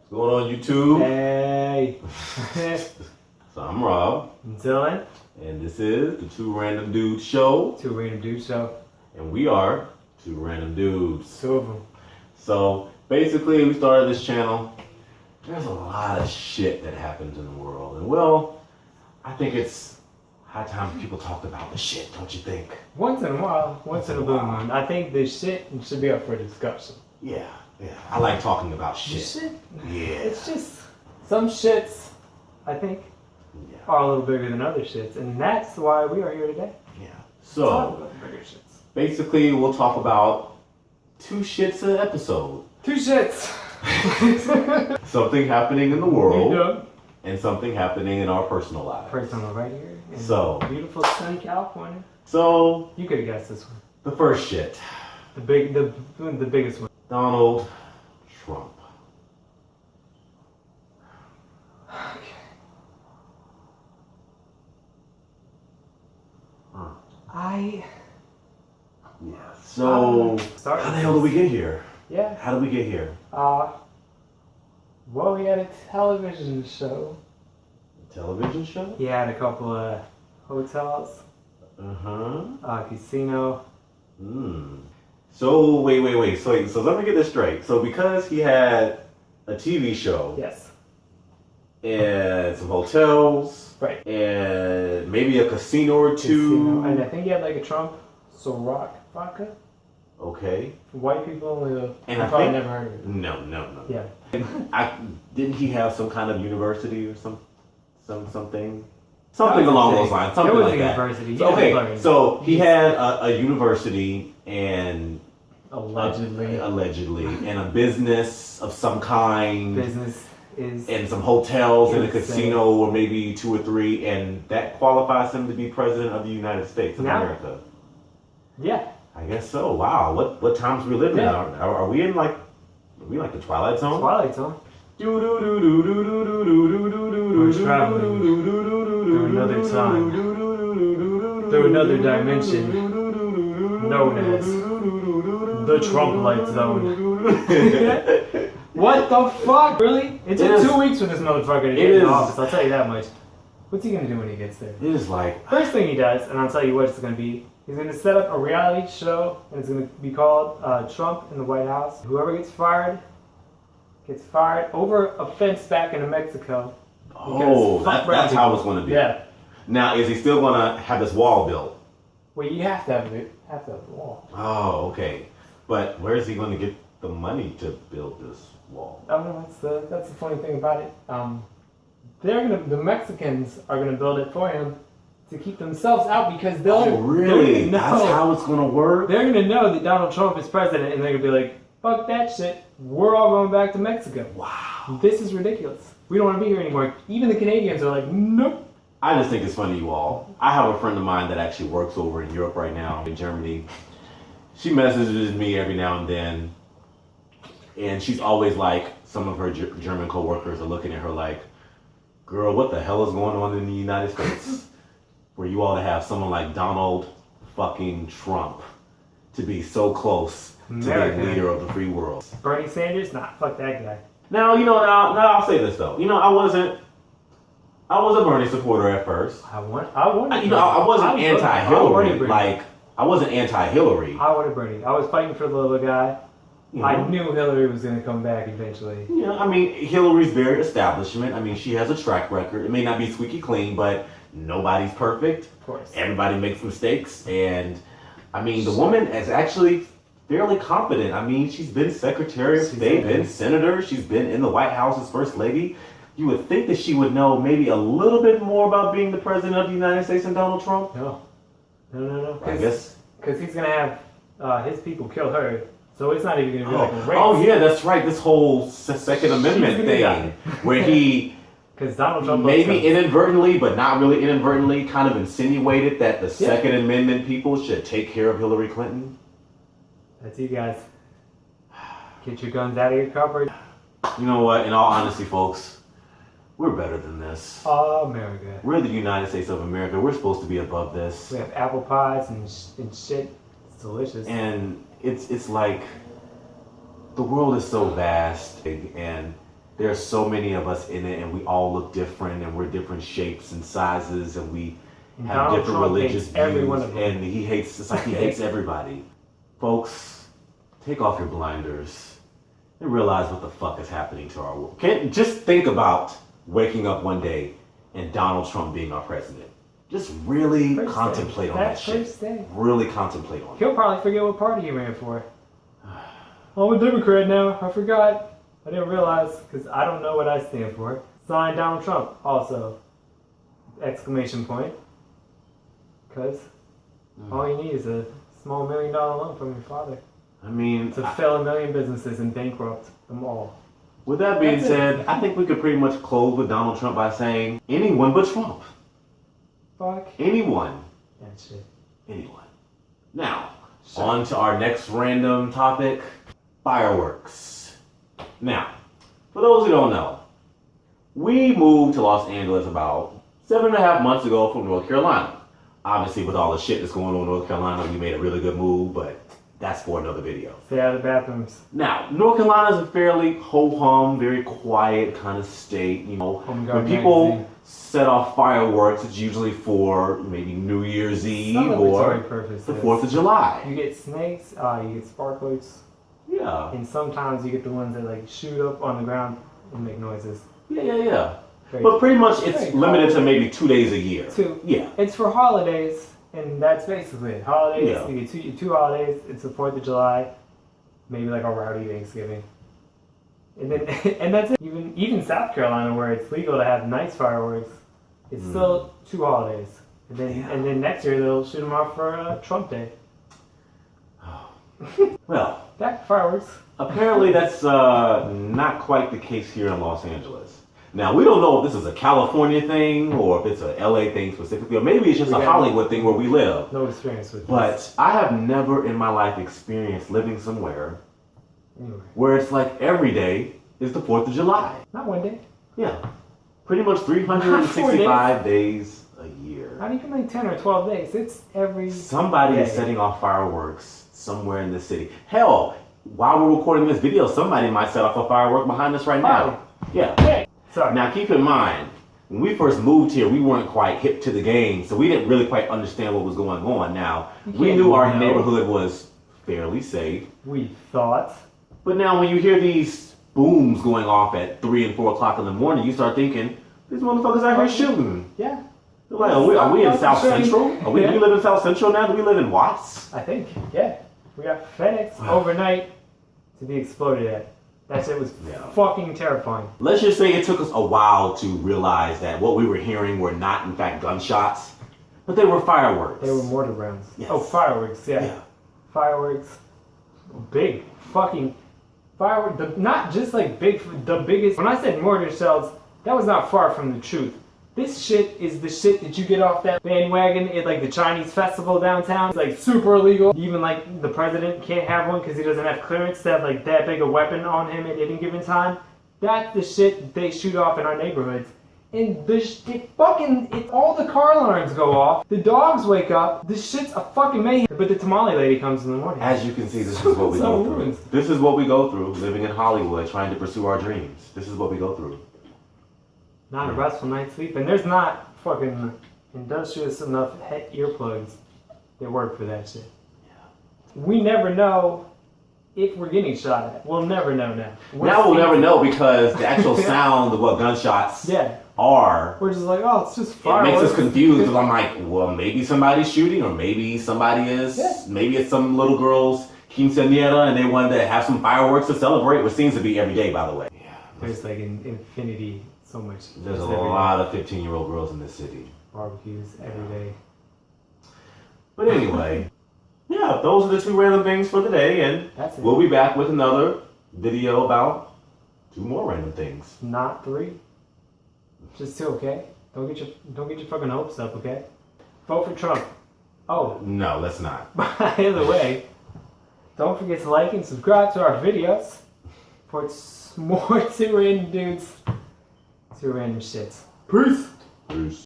What's going on, YouTube? Hey. So I'm Rob. I'm Dylan. And this is the Two Random Dudes show. Two Random Dudes show. And we are Two Random Dudes. Two of them. So basically, we started this channel. There's a lot of shit that happens in the world. And well, I think it's high time people talked about the shit, don't you think? Once in a while. Once in a blue moon. I think this shit should be up for discussion. Yeah. I like talking about shit. This shit? Yeah. It's just, some shits, I think, are a little bigger than other shits. And that's why we are here today. Yeah. Talk So, about bigger shits. basically, we'll talk about 2 shits an episode. 2 shits. Something happening in the world. Yeah. And something happening in our personal lives. Personal right here in So, beautiful sunny California. So, You could have guessed this one. the first shit. The biggest one. Donald Trump. Okay. Yeah. So, Sorry. how the hell did we get here? Yeah. How did we get here? Well, we had a television show. A television show? He had a couple of hotels, casino. So, wait. So let me get this straight. So because he had a TV show. Yes. And some hotels. Right. And maybe a casino or two. Casino. And I think he had like a Trump Ciroc vodka. Okay. For white people, and I I probably think, never heard of it. No. Yeah. Didn't he have some kind of university or something along those lines? Something it was like a that. university. So, okay, so he had a university and allegedly, and a business of some kind. Business is and some hotels and a insane. casino, or maybe 2 or 3, and that qualifies him to be president of the United States of America. Yeah. I guess so. Wow, what times we live in? Are we in like the Twilight Zone? Twilight Zone. We're traveling through another time, through another dimension, known as the Trump Light Zone. What the fuck? Really? It took 2 weeks for this motherfucker to get in the office, I'll tell you that much. What's he gonna do when he gets there? It is like... First thing he does, and I'll tell you what it's gonna be, he's gonna set up a reality show, and it's gonna be called Trump in the White House. Whoever gets fired over a fence back in Mexico. Oh, that's how it's gonna be. Yeah. Now, is he still gonna have this wall built? Well, you have to have the wall. Oh, okay. But where is he gonna get the money to build this wall? I don't know, that's the funny thing about it. The Mexicans are gonna build it for him to keep themselves out because they're really? That's how it's gonna work? They're gonna know that Donald Trump is president and they're gonna be like, fuck that shit, we're all going back to Mexico. Wow. This is ridiculous. We don't want to be here anymore. Even the Canadians are like, nope. I just think it's funny, you all. I have a friend of mine that actually works over in Europe right now, in Germany. She messages me every now and then, and she's always like, some of her German coworkers are looking at her like, girl, what the hell is going on in the United States for you all to have someone like Donald fucking Trump to be so close to the leader of the free world? Bernie Sanders? Nah, fuck that guy. Now, now I'll say this though. I wasn't a Bernie supporter at first. I wasn't anti-Hillary. I wasn't anti-Hillary. I wanted Bernie. I was fighting for the little guy. I knew Hillary was going to come back eventually. Hillary's very establishment. She has a track record. It may not be squeaky clean, but nobody's perfect. Of course. Everybody makes mistakes. And, the woman is actually fairly competent. She's been Secretary of State, been Senator. She's been in the White House as First Lady. You would think that she would know maybe a little bit more about being the President of the United States than Donald Trump. No. I guess. Because he's going to have his people kill her. So it's not even going to be like a race. Oh, yeah, that's right. This whole Second Amendment thing where he because Donald Trump maybe inadvertently, but not really inadvertently, kind of insinuated that the Second Amendment people should take care of Hillary Clinton. That's you guys. Get your guns out of your cupboard. You know what? In all honesty, folks, we're better than this. America. We're the United States of America. We're supposed to be above this. We have apple pies and shit. It's delicious. And it's like the world is so vast, and There's so many of us in it, and we all look different, and we're different shapes and sizes, and we have Donald different Trump religious hates views, every one of them. and he hates. It's like he hates everybody. Folks, take off your blinders and realize what the fuck is happening to our world. Can't just think about waking up one day and Donald Trump being our president. Just really First contemplate day. on that That's shit. first day. Really contemplate on it. He'll probably forget what party he ran for. I'm a Democrat now. I forgot. I didn't realize because I don't know what I stand for. Sign Donald Trump also. Exclamation point. Because all you need is a small $1 million loan from your father I mean, to fail 1 million businesses and bankrupt them all. with that being That's said, it. I think we could pretty much close with Donald Trump by saying anyone but Trump. Fuck Anyone. that shit. Anyone. Now, on to our next random topic, fireworks. Now, for those who don't know, we moved to Los Angeles about 7.5 months ago from North Carolina. Obviously, with all the shit that's going on in North Carolina, we made a really good move, but that's for another video. Stay out of the bathrooms. Now, North Carolina is a fairly ho-hum, very quiet kind of state. You know, Home when Guard people magazine. set off fireworks, it's usually for maybe New Year's Eve Celebratory or purposes. the 4th of July. You get snakes, you get sparklers, Yeah. and sometimes you get the ones that like shoot up on the ground and make noises. Yeah. Very- But pretty much it's Very limited to cool. maybe 2 days a year. Two. Yeah. It's for holidays, and that's basically it. Holidays, Yeah. you get two holidays. It's the 4th of July, maybe like a rowdy Thanksgiving. And then and that's it. Even South Carolina, where it's legal to have nice fireworks, it's still 2 holidays. And then next year they'll shoot them off for Trump Day. Well, Back to fireworks. apparently that's not quite the case here in Los Angeles. Now, we don't know if this is a California thing or if it's a LA thing specifically, or maybe it's just a Hollywood thing where we live. No experience with this. But I have never in my life experienced living somewhere Anyway, where it's like every day is the 4th of July. not one day. Yeah. Pretty much 365 days a year. Not even like 10 or 12 days. It's every Somebody day. is setting off fireworks somewhere in the city. Hell, while we're recording this video, somebody might set off a firework behind us right now. Yeah. Hey, sorry. Now keep in mind, when we first moved here, we weren't quite hip to the game, so we didn't really quite understand what was going on. Now, we knew our neighborhood was fairly safe, We thought. but now when you hear these booms going off at 3 and 4 o'clock in the morning, you start thinking, these motherfuckers out here shooting. Yeah, They're like, are we in South Central? Do we live in South Central now? Do we live in Watts? I think. Yeah. We got FedEx overnight to be exploded at. That shit was fucking terrifying. Let's just say it took us a while to realize that what we were hearing were not, in fact, gunshots, but they were fireworks. They were mortar rounds. Yes. Oh, fireworks. Yeah. Yeah. Fireworks. Big fucking fireworks. Not just like big. The biggest. When I said mortar shells, that was not far from the truth. This shit is the shit that you get off that bandwagon at like the Chinese festival downtown. It's like super illegal. Even like the president can't have one because he doesn't have clearance to have like that big a weapon on him at any given time. That's the shit they shoot off in our neighborhoods. And all the car alarms go off. The dogs wake up. This shit's a fucking mayhem. But the tamale lady comes in the morning. As you can see, this is what we go through. This is what we go through living in Hollywood, trying to pursue our dreams. This is what we go through. Not a restful night's sleep. And there's not fucking industrious enough earplugs that work for that shit. We never know if we're getting shot at. We'll never know now. Now we'll never know because the actual sound of what gunshots are. We're just like, oh, it's just It fireworks. makes us confused because I'm like, well, maybe somebody's shooting or maybe somebody is, maybe it's some little girl's quinceañera and they wanted to have some fireworks to celebrate, which seems to be every day, by the way. Yeah. There's like an infinity, so much. There's a lot of 15-year-old girls in this city. Barbecues every day. But anyway, yeah, those are the 2 random things for today, and That's it. we'll be back with another video about 2 more random things. Not 3. Just 2, okay? Don't get your fucking hopes up, okay? Vote for Trump. Oh, No, let's not. by the way, don't forget to like and subscribe to our videos for more 2 random dudes, 2 random shits. Peace. Peace.